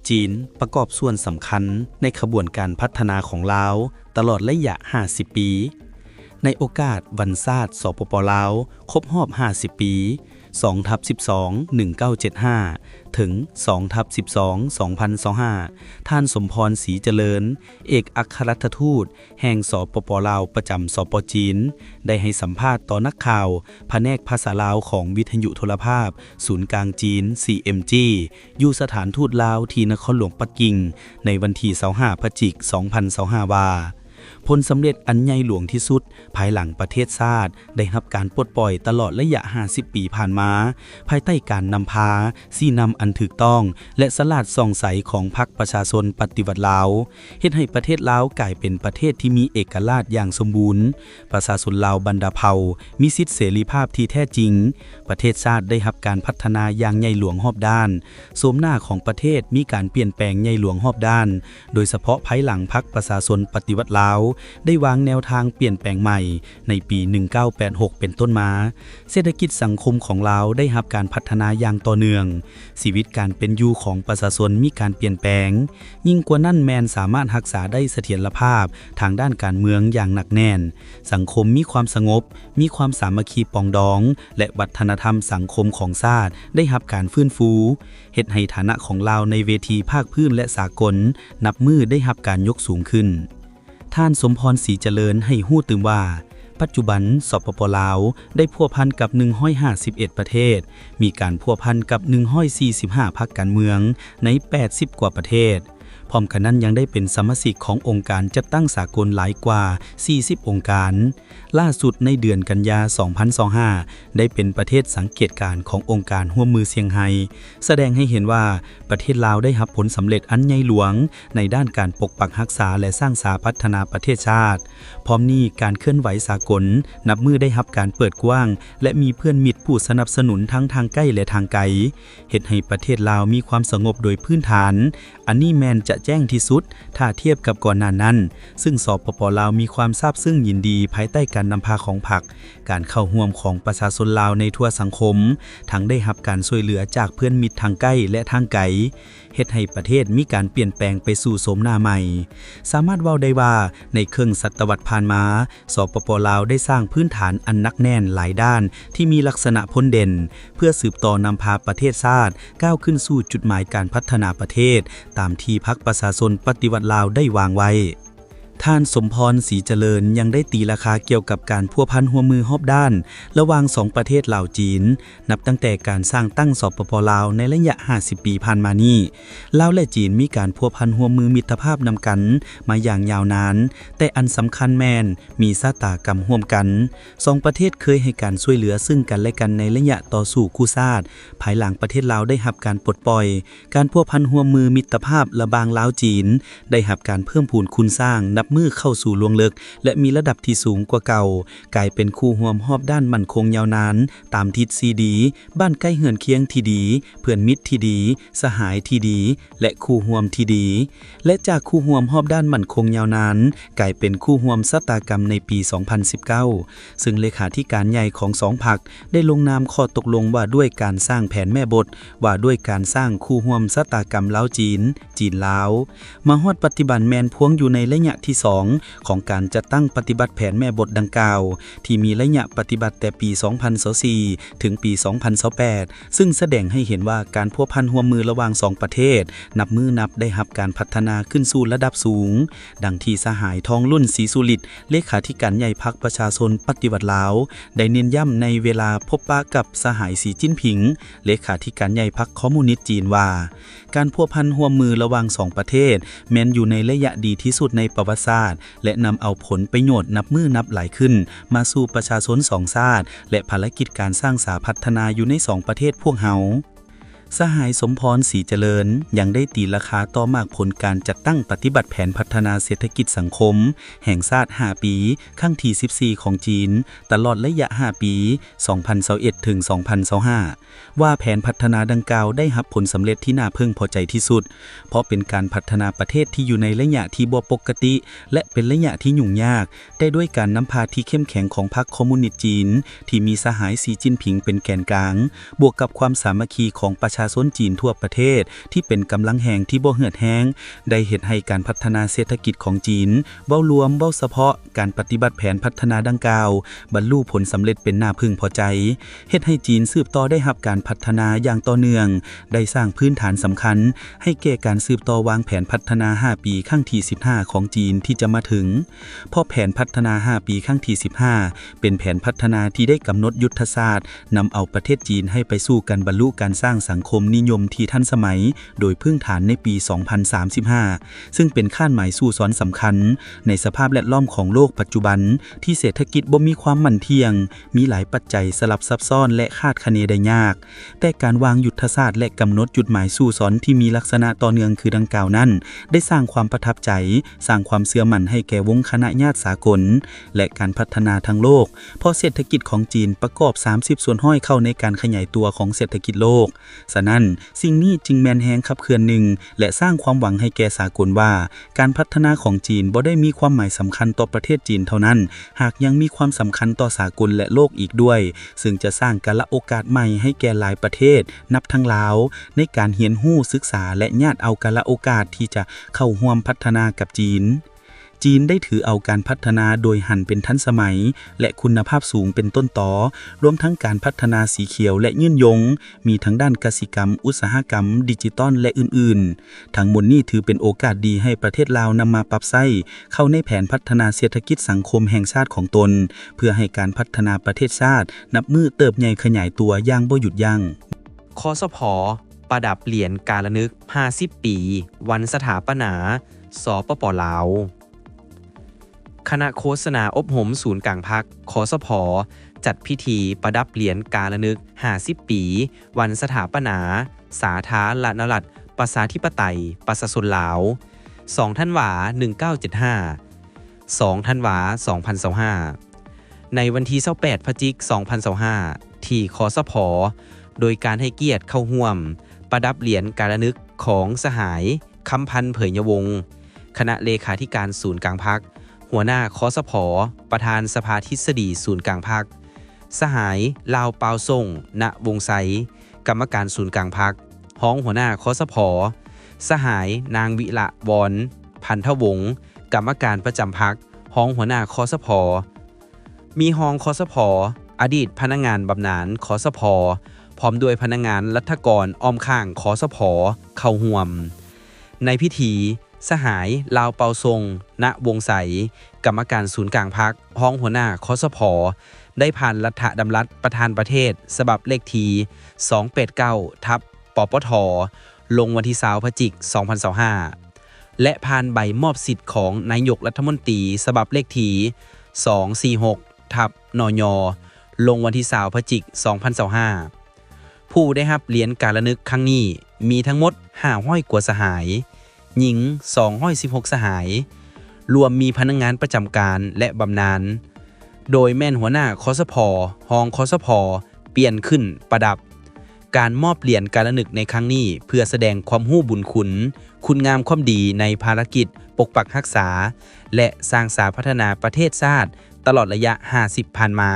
จีนประกอบส่วนสำคัญในขบวนการพัฒนาของลาวตลอดระยะ 50 ปี ในโอกาสวันชาติสปป.ลาวครบรอบ 50 ปี 2/12/1975 ถึง 2/12/2025 ท่านสมพร ศรีเจริญ เอกอัครราชทูตแห่งสปป.ลาวประจำสปป.จีน ได้ให้สัมภาษณ์ต่อนักข่าวแผนกภาษาลาวของวิทยุโทรภาพศูนย์กลางจีน CMG อยู่สถานทูตลาวที่นครหลวงปักกิ่งในวันที่ 25 พฤศจิกายน 2025 ว่าผลสำเร็จอันใหญ่หลวงที่สุดภายหลังประเทศชาติได้รับการปลดปล่อยตลอดระยะ 50 ปีผ่านมาภายใต้การนำพาชี้นำอันถูกต้องและสลาดส่องใสของพรรคประชาชนปฏิวัติลาวเฮ็ดให้ประเทศลาวกลายเป็นประเทศที่มีเอกราชอย่างสมบูรณ์ประชาชนลาวบรรดาเผ่ามีสิทธิเสรีภาพที่แท้จริงประเทศชาติได้รับการพัฒนาอย่างใหญ่หลวงรอบด้านโฉมหน้าของประเทศมีการเปลี่ยนแปลงใหญ่หลวงรอบด้านโดยเฉพาะภายหลังพรรคประชาชนปฏิวัติลาวได้วางแนวทางเปลี่ยนแปลงใหม่ในปี 1986 เป็นต้นมาเศรษฐกิจสังคมของลาวได้รับการพัฒนาอย่างต่อเนื่องชีวิตการเป็นอยู่ของประชาชนมีการเปลี่ยนแปลงยิ่งกว่านั้นแมนสามารถรักษาได้เสถียรภาพทางด้านการเมืองอย่างหนักแน่นสังคมมีความสงบมีความสามัคคีปองดองและวัฒนธรรมสังคมของชาติได้รับการฟื้นฟูเฮ็ดให้ฐานะของลาวในเวทีภาคพื้นและสากลนับมือได้รับการยกสูงขึ้นท่านสมพร ศรีเจริญให้ฮู้ตื่มว่าปัจจุบันสปป.ลาวได้พัวพันกับ151ประเทศมีการพัวพันกับ145พรรคการเมืองใน80กว่าประเทศพร้อมกันนั้นยังได้เป็นสมาชิกขององค์การจัดตั้งสากลหลายกว่า40องค์การล่าสุดในเดือนกันยายน 2025ได้เป็นประเทศสังเกตการณ์ขององค์การร่วมมือเซี่ยงไฮ้แสดงให้เห็นว่าประเทศลาวได้รับผลสำเร็จอันใหญ่หลวงในด้านการปกปักรักษาและสร้างสรรค์พัฒนาประเทศชาติพร้อมนี้การเคลื่อนไหวสากลนับมือได้รับการเปิดกว้างและมีเพื่อนมิตรผู้สนับสนุนทั้งทางใกล้และทางไกลเฮ็ดให้ประเทศลาวมีความสงบโดยพื้นฐานอันนี้แมนจะแจ้งที่สุดถ้าเทียบกับก่อนหน้านั้นซึ่งสปป.ลาวมีความซาบซึ้งยินดีภายใต้การนำพาของพรรคการเข้าร่วมของประชาชนลาวในทั่วสังคมทั้งได้รับการช่วยเหลือจากเพื่อนมิตรทางใกล้และทางไกลเฮ็ดให้ประเทศมีการเปลี่ยนแปลงไปสู่โฉมหน้าใหม่สามารถเว้าได้ว่าในครึ่งศตวรรษผ่านมาสปป.ลาวได้สร้างพื้นฐานอันหนักแน่นหลายด้านที่มีลักษณะพ้นเด่นเพื่อสืบต่อนำพาประเทศชาติก้าวขึ้นสู่จุดหมายการพัฒนาประเทศตามที่พรรคประชาชนปฏิวัติลาวได้วางไว้ท่านสมพร ศรีเจริญยังได้ตีราคาเกี่ยวกับการพัวพันหัวมือรอบด้านระหว่าง2ประเทศลาวจีนนับตั้งแต่การสร้างตั้งสปป.ลาวในระยะ50ปีผ่านมานี้ลาวและจีนมีการพัวพันหัวมือมิตรภาพนำกันมาอย่างยาวนานแต่อันสำคัญแม่นมีชะตากรรมร่วมกัน2ประเทศเคยให้การช่วยเหลือซึ่งกันและกันในระยะต่อสู้คู่ชาติภายหลังประเทศลาวได้รับการปลดปล่อยการพัวพันหัวมือมิตรภาพระบางลาวจีนได้รับการเพิ่มพูนคุณสร้างนับมือเข้าสู่ลวงลึกและมีระดับที่สูงกว่าเก่ากลายเป็นคู่ร่วมรอบด้านมั่นคงยาวนานตามทิศซีดีบ้านใกล้เฮือนเคียงที่ดีเพื่อนมิตรที่ดีสหายที่ดีและคู่ร่วมที่ดีและจากคู่ร่วมรอบด้านมั่นคงยาวนานกลายเป็นคู่ร่วมชะตากรรมในปี 2019 ซึ่งเลขาธิการใหญ่ของ2พรรคได้ลงนามข้อตกลงว่าด้วยการสร้างแผนแม่บทว่าด้วยการสร้างคู่ร่วมชะตากรรมลาวจีนลาวมาฮอดปัจจุบันแมนพวงอยู่ในระยะที่2ของการจัดตั้งปฏิบัติแผนแม่บทดังกล่าวที่มีระยะปฏิบัติแต่ปี 2024 ถึงปี 2028 ซึ่งแสดงให้เห็นว่าการพัวพันร่วมมือระหว่าง2ประเทศนับได้รับการพัฒนาขึ้นสู่ระดับสูงดังที่สหายทองรุ่นศรีสุริตเลขาธิการใหญ่พรรคประชาชนปฏิวัติลาวได้เน้นย้ำในเวลาพบปะกับสหายสีจิ้นผิงเลขาธิการใหญ่พรรคคอมมิวนิสต์จีนว่าการพัวพันร่วมมือระหว่าง2ประเทศแม้นอยู่ในระยะดีที่สุดในประวัติศาสตร์และนำเอาผลประโยชน์นับมือนับหลายขึ้นมาสู่ประชาชน2ชาติและภารกิจการสร้างสาพัฒนาอยู่ใน2ประเทศพวกเฮาสหายสมพร ศรีเจริญยังได้ตีราคาต่อมากผลการจัดตั้งปฏิบัติแผนพัฒนาเศรษฐกิจสังคมแห่งชาติ5ปีครั้งที่14ของจีนตลอดระยะ5ปี 2021 ถึง 2025 ว่าแผนพัฒนาดังกล่าวได้รับผลสำเร็จที่น่าพึงพอใจที่สุดเพราะเป็นการพัฒนาประเทศที่อยู่ในระยะที่บ่ปกติและเป็นระยะที่ยุ่งยากได้ด้วยการนำพาที่เข้มแข็งของพรรคคอมมิวนิสต์จีนที่มีสหายสีจิ้นผิงเป็นแกนกลางบวกกับความสามัคคีของประชา าชนจีนทั่วประเทศที่เป็นกำลังแห่งที่บ่เหือดแห้งได้เฮ็ดให้การพัฒนาเศรษฐกิจของจีนเว้ารวมเว้าเฉพาะการปฏิบัติแผนพัฒนาดังกล่าวบรรลุผลสำเร็จเป็นน่าพึงพอใจเฮ็ดให้จีนสืบต่อได้รับการพัฒนาอย่างต่อเนื่องได้สร้างพื้นฐานสำคัญให้แก่การสืบต่อวางแผนพัฒนา5ปีครั้งที่15ของจีนที่จะมาถึงเพราะแผนพัฒนา5ปีครั้งที่15เป็นแผนพัฒนาที่ได้กำหนดยุทธศาสตร์นำเอาประเทศจีนให้ไปสู่การบรรลุการสร้างสังคมนิยมที่ทันสมัยโดยพึ่งฐานในปี 2035 ซึ่งเป็นข้านหมายสู่สอนสำคัญในสภาพแวดล้อมของโลกปัจจุบันที่เศรษฐกิจบ่มีความมั่นเที่ยงมีหลายปัจจัยสลับซับซ้อนและคาดคะเนได้ยากแต่การวางยุทธศาสตร์และกำหนดจุดหมายสู่สอนที่มีลักษณะต่อเนื่องคือดังกล่าวนั้นได้สร้างความประทับใจสร้างความเชื่อมั่นให้แก่วงคณะญาติสากลและการพัฒนาทางโลกเพราะเศรษฐกิจของจีนประกอบ30ส่วนห้อยเข้าในการขยายตัวของเศรษฐกิจโลกฉะนั้นสิ่งนี้จึงแม่นแฮงขับเคลื่อนหนึ่งและสร้างความหวังให้แก่สากลว่าการพัฒนาของจีนบ่ได้มีความหมายสำคัญต่อประเทศจีนเท่านั้นหากยังมีความสำคัญต่อสากลและโลกอีกด้วยซึ่งจะสร้างกาลโอกาสใหม่ให้แก่หลายประเทศนับทั้งลาวในการเรียนรู้ศึกษาและญาติเอากาลโอกาสที่จะเข้าร่วมพัฒนากับจีนได้ถือเอาการพัฒนาโดยหันเป็นทันสมัยและคุณภาพสูงเป็นต้นตอรวมทั้งการพัฒนาสีเขียวและยืนยงมีทั้งด้านกสิกรรมอุตสาหกรรมดิจิตอลและอื่นๆทั้งหมดนี้ถือเป็นโอกาสดีให้ประเทศลาวนำมาปรับใช้เข้าในแผนพัฒนาเศรษฐกิจสังคมแห่งชาติของตนเพื่อให้การพัฒนาประเทศชาตินับมือเติบใหญ่ขยายตัวอย่างบ่หยุดยั้งคสผ.ประดับเหรียญการระลึก50ปีวันสถาปนาสปป.ลาวคณะโฆษณาอบรมศูนย์กลางภาคคสผ.จัดพิธีประดับเหรียญการระลึก50ปีวันสถาปนาสาธารณรัฐประชาธิปไตยประชาชนลาว2ธันวาคม1975 2ธันวาคม2025ในวันที่28พฤศจิกายน2025ที่คสผ.โดยการให้เกียรติเข้าร่วมประดับเหรียญการระลึกของสหายคำพันธ์เผยยวงศ์คณะเลขาธิการศูนย์กลางพรรคหัวหน้าคสผ.ประธานสภาทฤษฎีศูนย์กลางพรรคสหายลาวเปาส่งณวงไซกรรมการศูนย์กลางพรรคห้องหัวหน้าคสผ.สหายนางวิละวรพันธวงศ์กรรมการประจำพรรคห้องหัวหน้าคสผ.มีห้องคสผ.อดีตพนักงานบำนาญคสผ.พร้อมด้วยพนักงานรัฐกรอ้อมข้างคสผ.เข้าร่วมในพิธีสหายลาวเปาทรงณวงไสกรรมการศูนย์กลางพรรคห้องหัวหน้าคสผ.ได้ผ่านรัฐดำรัสประธานประเทศฉบับเลขที่289ทับปปท.ลงวันที่20พฤศจิกายน2025และผ่านใบมอบสิทธิ์ของนายกรัฐมนตรีฉบับเลขที่246ทับนย.ลงวันที่20พฤศจิกายน2025ผู้ได้รับเหรียญการระลึกครั้งนี้มีทั้งหมด500กว่าสหายหญิง216สหายรวมมีพนักงานประจำการและบำนาญโดยแม่นหัวหน้าคสผ.ห้องคสผ.เปลี่ยนขึ้นประดับการมอบเหรียญการระลึกในครั้งนี้เพื่อแสดงความรู้บุญคุณงามความดีในภารกิจปกปักรักษาและสร้างสรรค์พัฒนาประเทศชาติตลอดระยะ50ผ่านมา